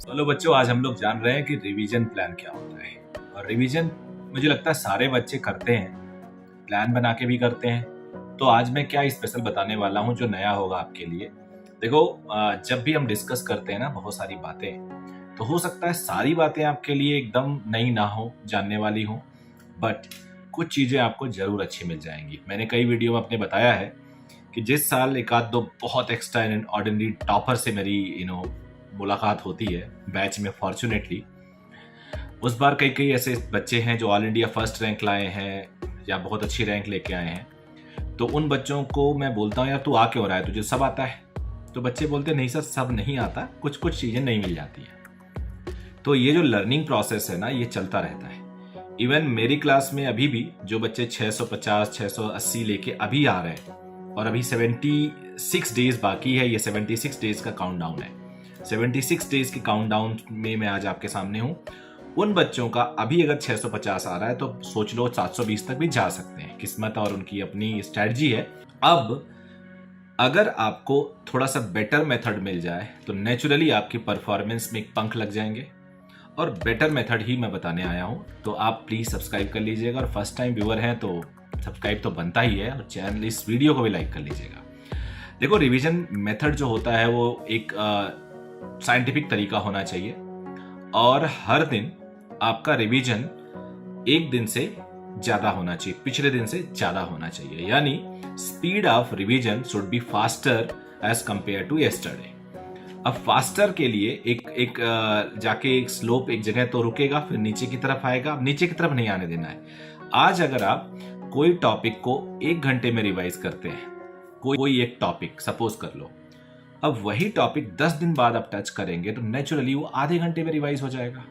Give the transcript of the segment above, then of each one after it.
चलो बच्चों, आज हम लोग जान रहे हैं कि रिवीजन प्लान क्या होता है। और रिवीजन मुझे लगता है सारे बच्चे करते हैं, प्लान बना के भी करते हैं। तो आज मैं क्या स्पेशल बताने वाला हूँ जो नया होगा आपके लिए। देखो, जब भी हम डिस्कस करते हैं ना बहुत सारी बातें, तो हो सकता है सारी बातें आपके लिए एकदम नई ना हो, जानने वाली हो, बट कुछ चीज़ें आपको ज़रूर अच्छी मिल जाएंगी। मैंने कई वीडियो में अपने बताया है कि जिस साल एक आध दो बहुत एक्स्ट्रा एंड ऑर्डिनरी टॉपर से मेरी मुलाकात होती है बैच में, फॉर्चुनेटली उस बार कई कई ऐसे बच्चे हैं जो ऑल इंडिया फर्स्ट रैंक लाए हैं या बहुत अच्छी रैंक लेके आए हैं। तो उन बच्चों को मैं बोलता हूँ, यार तू आ क्यों रहा है, तुझे सब आता है? तो बच्चे बोलते नहीं सर, सब नहीं आता, कुछ कुछ चीज़ें नहीं मिल जाती हैं। तो ये जो लर्निंग प्रोसेस है ना, ये चलता रहता है। इवन मेरी क्लास में अभी भी जो बच्चे 650 680 लेके अभी आ रहे हैं, और अभी 76 डेज बाकी है, ये 76 डेज का काउंटडाउन है। 76 डेज के काउंटडाउन में मैं आज आपके सामने हूं। उन बच्चों का अभी अगर 650 आ रहा है तो सोच लो 720 तक भी जा सकते हैं। किस्मत और उनकी अपनी स्ट्रेटजी है। अब अगर आपको थोड़ा सा बेटर मेथड मिल जाए तो नेचुरली आपकी परफॉर्मेंस में एक पंख लग जाएंगे। और बेटर मेथड ही मैं बताने आया हूं, तो आप प्लीज सब्सक्राइब कर लीजिएगा। और फर्स्ट टाइम व्यूअर हैं तो सब्सक्राइब तो बनता ही है, और चैनल इस वीडियो को भी लाइक कर लीजिएगा। देखो, रिवीजन मेथड जो होता है वो एक साइंटिफिक तरीका होना चाहिए, और हर दिन आपका रिवीजन एक दिन से ज्यादा होना चाहिए, पिछले दिन से ज्यादा होना चाहिए। यानी speed of revision should be faster as compared to yesterday. अब फास्टर के लिए एक जाके एक स्लोप एक जगह तो रुकेगा, फिर नीचे की तरफ आएगा। अब नीचे की तरफ नहीं आने देना है। आज अगर आप कोई टॉपिक को 1 घंटे में रिवाइज करते हैं, कोई एक टॉपिक सपोज कर लो, अब वही टॉपिक 10 दिन बाद आप टच करेंगे तो नेचुरली वो आधे घंटे में रिवाइज हो जाएगा।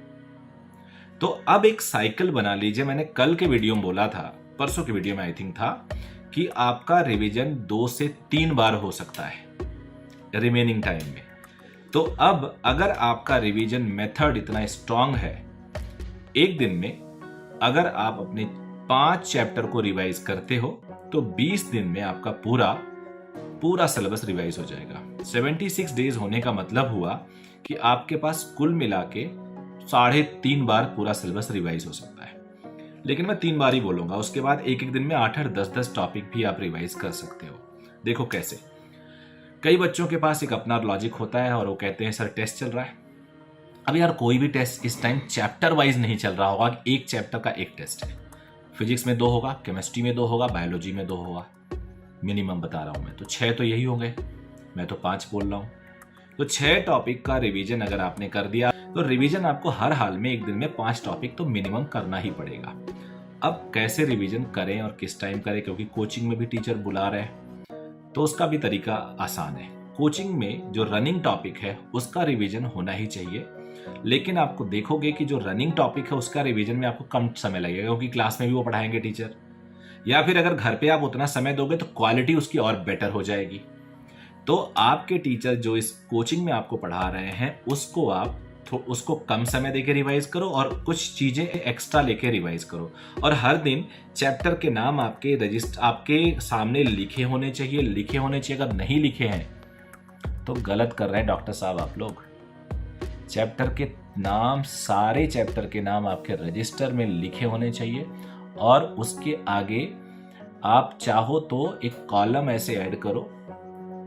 तो अब एक साइकिल बना लीजिए। मैंने कल के वीडियो में बोला था, परसों के वीडियो में आई थिंक था, कि आपका रिवीजन 2 से 3 बार हो सकता है रिमेनिंग टाइम में। तो अब अगर आपका रिवीजन मेथड इतना स्ट्रांग है, एक दिन में अगर आप अपने 5 चैप्टर को रिवाइज करते हो तो 20 दिन में आपका पूरा सिलेबस रिवाइज हो जाएगा। 76 डेज होने का मतलब हुआ कि आपके पास कुल मिला के 3.5 बार पूरा सिलेबस रिवाइज हो सकता है। लेकिन मैं 3 बार ही बोलूंगा, उसके बाद एक एक दिन में 8 10 टॉपिक भी आप रिवाइज कर सकते हो। देखो कैसे। कई बच्चों के पास एक अपना लॉजिक होता है और वो कहते हैं सर टेस्ट चल रहा है। अब यार कोई भी टेस्ट इस टाइम चैप्टर वाइज नहीं चल रहा होगा, एक चैप्टर का एक टेस्ट है। फिजिक्स में 2 होगा, केमिस्ट्री में 2 होगा, बायोलॉजी में 2 होगा, मिनिमम बता रहा हूं मैं। तो 6 तो यही होंगे, मैं तो 5 बोल रहा हूं। तो 6 टॉपिक का रिवीजन अगर आपने कर दिया तो रिवीजन आपको हर हाल में एक दिन में 5 टॉपिक तो मिनिमम करना ही पड़ेगा। अब कैसे रिवीजन करें और किस टाइम करें, क्योंकि कोचिंग में भी टीचर बुला रहे हैं, तो उसका भी तरीका आसान है। कोचिंग में जो रनिंग टॉपिक है उसका रिवीजन होना ही चाहिए, लेकिन आपको देखोगे कि जो रनिंग टॉपिक है उसका रिवीजन में आपको कम समय लगेगा, क्योंकि क्लास में भी वो पढ़ाएंगे टीचर। या फिर अगर घर पे आप उतना समय दोगे तो क्वालिटी उसकी और बेटर हो जाएगी। तो आपके टीचर जो इस कोचिंग में आपको पढ़ा रहे हैं उसको कम समय देके रिवाइज करो, और कुछ चीजें एक्स्ट्रा लेके रिवाइज करो। और हर दिन चैप्टर के नाम आपके सामने लिखे होने चाहिए। अगर नहीं लिखे हैं तो गलत कर रहे हैं डॉक्टर साहब आप लोग। चैप्टर के नाम, सारे चैप्टर के नाम आपके रजिस्टर में लिखे होने चाहिए, और उसके आगे आप चाहो तो एक कॉलम ऐसे ऐड करो,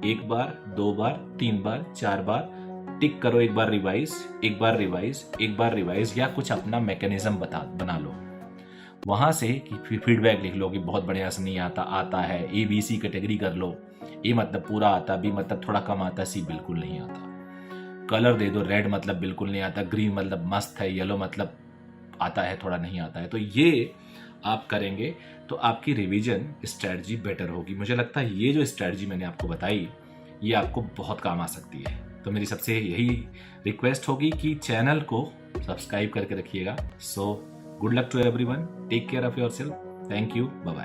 1 बार 2 बार 3 बार 4 बार टिक करो, एक बार रिवाइज, या कुछ अपना मैकेनिज्म बना लो। वहां से फीडबैक लिख लो कि बहुत बढ़िया से नहीं आता है। ABC कैटेगरी कर लो। A मतलब पूरा आता, B मतलब थोड़ा कम आता, C बिल्कुल नहीं आता। कलर दे दो, रेड मतलब बिल्कुल नहीं आता, ग्रीन मतलब मस्त है, येलो मतलब आता है, थोड़ा नहीं आता है। तो ये आप करेंगे तो आपकी रिवीजन स्ट्रेटजी बेटर होगी। मुझे लगता है ये जो स्ट्रेटजी मैंने आपको बताई ये आपको बहुत काम आ सकती है। तो मेरी सबसे यही रिक्वेस्ट होगी कि चैनल को सब्सक्राइब करके रखिएगा। So good luck to everyone, take care of yourself, thank you, bye bye.